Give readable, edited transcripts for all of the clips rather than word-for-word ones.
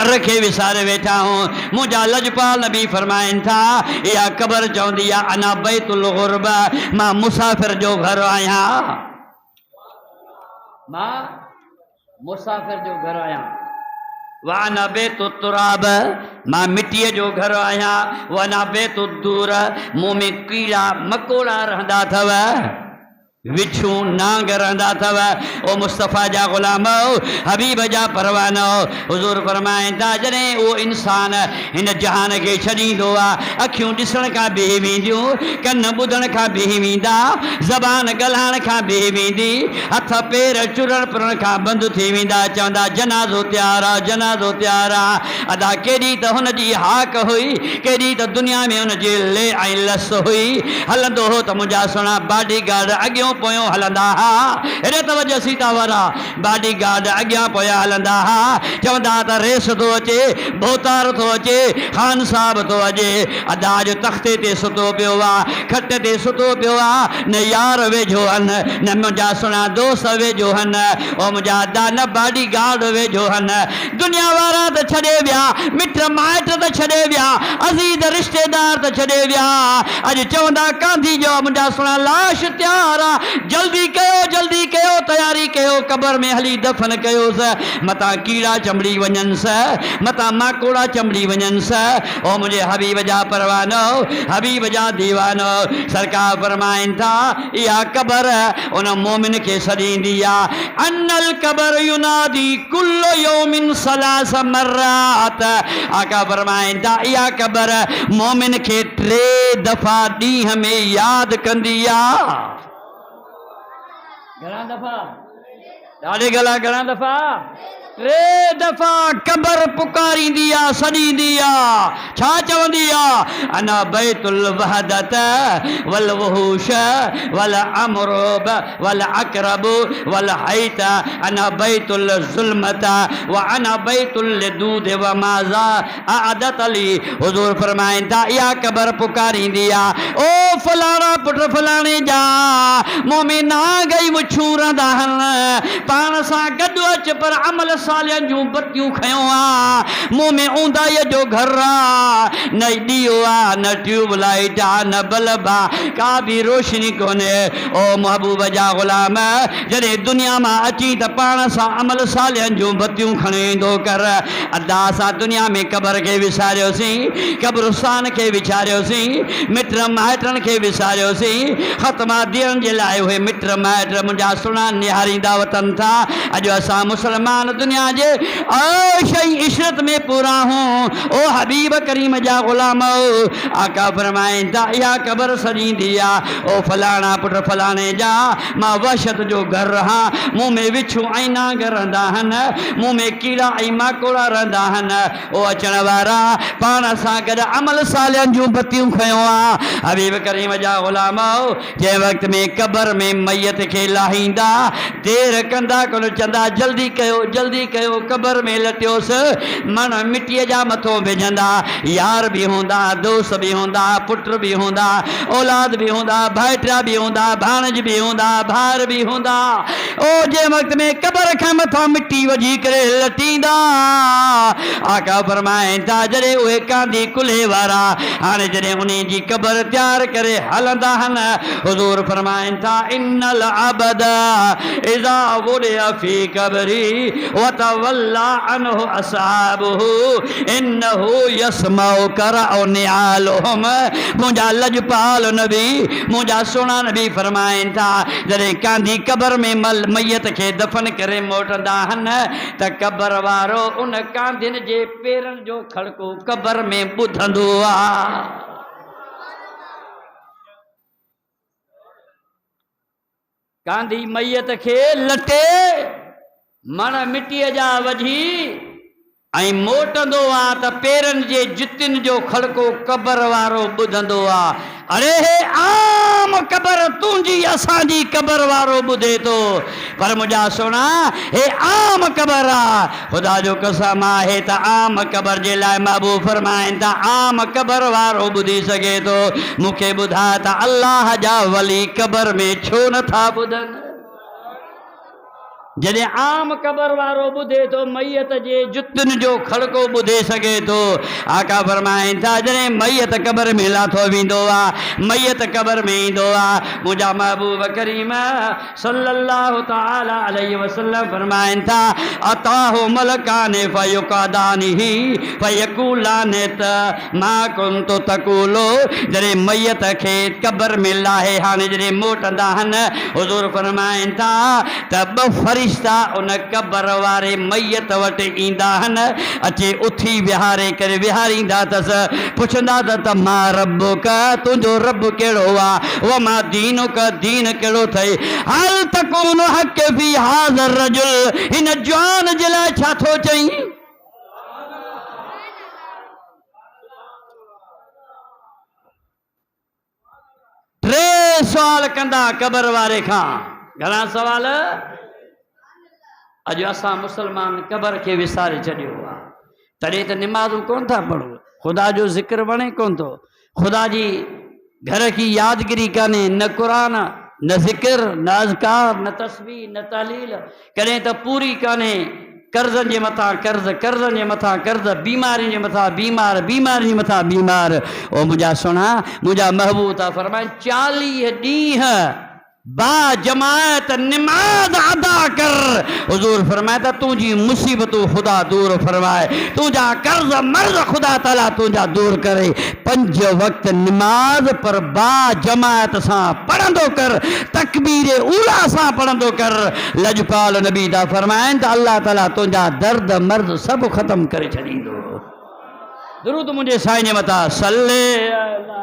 रखे विसारे वेठा हूँ। मुझा लजपाल नबी फरमाइन था या कबर चौंदी आ अना बैतुल गुरबा, मां मुसाफिर जो घर आया, मां मुसाफिर जो घर आया। वाना बेतु तुराब, मां मिट्टीअ जो घर आया। वाना बेतु दूर, मुंह में कीड़ा मकोड़ा रहंदा थव, विछू नांग रहंदा थव। ओ मुस्तफ़ा जा गुलाम हबीब जा परवानो, हुजूर फरमाइनि था जॾहिं उहो इंसान हिन जहान खे छॾींदो आहे, अखियूं ॾिसण खां बिही वेंदियूं, कन ॿुधण खां बिही वेंदा, ज़बान ॻाल्हाइण खां बिही वेंदी, हथ पेर चुरण पुरण खां बंदि थी वेंदा। चवंदा जनाज़ो तयारु आहे, जनाज़ो तयारु आहे। अदा केॾी त हुनजी हाक हुई, केॾी त दुनिया में हुनजी ले ऐं लस हुई। हलंदो हो त मुंहिंजा सुहिणा बॉडी गार्ड अॻियों पोयों हलंदा हा। हेॾे तवजो सीता वारा बॉडी गार्ड अॻियां पोयां हलंदा हा। चवंदा त रेस थो अचे, भोतार थो अचे, ख़ान साहब थो अचे। अदा जो तख़्ते ते सुतो पियो आहे, खट ते सुतो पियो आहे, न यार वेझो आहिनि, न मुंहिंजा सुहिणा दोस्त वेझो आहिनि, ओ मुंहिंजा अदा न बॉडी गार्ड वेझो आहिनि। दुनिया वारा त छॾे विया, मिट माइट त छॾे विया, अज़ीज़ रिश्तेदार त छॾे विया। अॼु चवंदा कांधी जो मुंहिंजा सुहिणा लाश तयारु आहे, जल्दी कयो, जल्दी कयो, तयारी कयो, कबर में हली दफन कयोसि। मता कीड़ा चमड़ी वञनि स, मता माकोड़ा चमड़ी वञनि स। ओ मुंहिंजे हबीब जा परवानो, हबीब जा दीवानो, सरकार फरमाइनि था इहा कबर उन मोमिन खे सॾींदी आहे। अन्नल कबर युनादी कुल्ल यौमिन सलास मर्रात। आका फरमाइनि था इहा कबर मोमिन खे 3 दफ़ा ॾींहं में यादि कंदी आहे। घणा दफ़ा? ॾाढे गला घणा दफ़ा? 3 दफ़ा कबर पुकारींदी आहे, सॾींदी आहे। छा चवंदी आहे? अना बैतुल वहदत वल वहूश वल अमरूब वल अकरब वल हैत, अना बैतुल ज़ुल्मत व अना बैतुल लदूद व माज़ा आदत अली। हुजूर फरमाइनि था इहा कबर पुकारींदी आहे, ओ फलाणा पुट फलाणे जा मोमिन आ गई मुछूं रहंदा आहिनि, पाण सां गॾु अच पर अमल सालियन जूं बत्तियूं खयो आ। मुंह में ऊंदाईअ जो घर आ, न ॾीओ आ, न ट्यूब लाइट आ, न बल्ब आ, का भी रोशनी कोन्हे। ओ महबूब जा गुलाम जॾहिं दुनिया मां अची त पाण सां अमल सालियन जूं बत्तियूं खणी ईंदो कर। अदा असां दुनिया में कबर खे विसारियोसीं, कब्रस्तान खे विसारियोसीं, मिट माइटनि खे विसारियोसीं। ख़तमा ॾियण जे लाइ उहे मिट माइट मुंहिंजा सुहिणा निहारींदा वतन था। अॼु असां मुसलमान दुनिया जे शई इशरत में पूरा हूं। ओ हबीब करीम जा गुलाम आका फरमाइनि था इहा कबर सॾींदी आहे, ओ फलाणा पुट फलाणे जा मां वहशत जो घर रहां, मुंह में विछू ऐं नांग रहंदा आहिनि, मुंह में कीड़ा ऐं माकोड़ा रहंदा आहिनि। ओ अचण वारा पाण सां गॾु अमल सालियन जूं बत्तियूं खयो आहे। हबीब करीम जा गुलाम जंहिं वक़्त में कबर में मैयत खे लाहींदा देर कंदा कोन, चंदा जल्दी कयो, जल्दी कयो, कबर में लटियोसि। मन मिट्टीअ जा मथो विझंदा, यार भी हूंदा, दोस्त भी हूंदा, पुट भी हूंदा, औलाद भी हूंदा, भाइटिया भी हूंदा, भाणज भी हूंदा, भार भी हूंदा। ओ जंहिं वक़्त में कबर खां मथां मिट्टी वझी करे लटींदा, आका फरमाइनि था जॾहिं उहे कांधी कुल्हे वारा हाणे जॾहिं उन जी कबर तयारु करे हलंदा आहिनि, हुजूर फरमाइनि था इन्नल अबद इज़ा वुडिअ फी कबरी वतवल्ला अन्हु असहाबुहु इन्नहु यस्मउ करअ निआलुहुम। मुंहिंजा लजपाल नबी, मुंहिंजा सुहिणा नबी फरमाइनि था जॾहिं कांधी कबर में मैयत खे दफ़न करे मोटंदा आहिनि त कबर वारो उन कांधियुनि जे पेरनि जो खड़को कबर में ॿुधंदो आहे। कांधी मैयत खे लटे मण मिट्टीअ जा वझी ऐं मोटंदो आहे त पेरनि जे जुतियुनि जो खड़को कबर वारो ॿुधंदो आहे। अरे हे आम कबर तुंहिंजी असांजी कबर वारो ॿुधे थो, पर मुंहिंजा सुहिणा हे आम कबर आहे। ख़ुदा जो कसम आहे त आम कबर जे लाइ महबूब फरमाइनि था आम कबर वारो ॿुधी सघे थो। मूंखे ॿुधा त अल्लाह जा वली कबर में छो नथा ॿुधनि? जॾहिं आम क़बर वारो ॿुधे थो मैयत जे जुतनि जो खड़को ॿुधे सघे थो। आका फरमाइनि था जॾहिं मैयत क़बर में लाथो वेंदो आहे, मैयत क़बर में ईंदो आहे, मुंहिंजा महबूब करीम सल्लल्लाहु तआला अलैहि वसल्लम फरमाइनि था अताहु मलकाने फयुक़ादानिही फयक़ूलाने त मा कुंतु तक़ूलो। जॾहिं मैयत खे क़बर में लाहे हाणे जॾहिं मोटंदा आहिनि हुज़ूर फरमाइनि था त ॿ फरिश्ता उन क़बर वारे मैयत वटि ईंदा आहिनि, अचे उथी विहारे करे विहारींदा अथसि, पुछंदा त मां रब्बुक तुंहिंजो रब कहिड़ो आहे, व मां दीनुक दीन कहिड़ो अथई, हल तकून हक़ फी हाज़र रजुल, हिन जवान जे लाइ छा थो चई। टे सवाल कंदा क़बर वारे खां। घणा सवाल? अॼु असां मुस्लमान क़बर खे विसारे छॾियो आहे, तॾहिं त निमाज़ूं कोन था पढ़ूं, ख़ुदा जो ज़िक्र वणे कोन थो, ख़ुदा जी घर की यादगिरी कान्हे, न क़ुरान न ज़िक्र न अज़कार न तस्बीह न तालील, कॾहिं त पूरी कान्हे, कर्ज़नि जे मथां कर्ज़, कर्ज़नि जे मथां कर्ज़, बीमारियुनि जे मथां बीमार, बीमारियुनि जे मथां बीमार। ओ मुंहिंजा सुणा, मुंहिंजा महबूब था फरमाइनि 40 ॾींहं बा जमायत निमाज अदा कर। हुजूर फरमाए था तुझी मुसीबतूं ख़ुदा दूर फरमाए, तुझा कर्ज मर्ज ख़ुदा ताला तुझा दूर करे। 5 वक्त निमाज पर बा जमायत सां पढ़ंदो कर, तकबीर ऊला सां पढ़ंदो कर। लजपाल नबी दा फरमाइनि त अल्लाह ताला तुझा दर्द मर्ज सब ख़त्म करे छॾींदो। दुरूद मुंहिंजे साईं जे मथां सल्ले अला।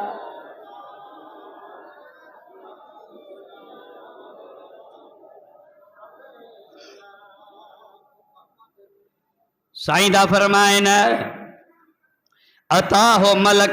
साईं दा फरमाइनि अता हो मलक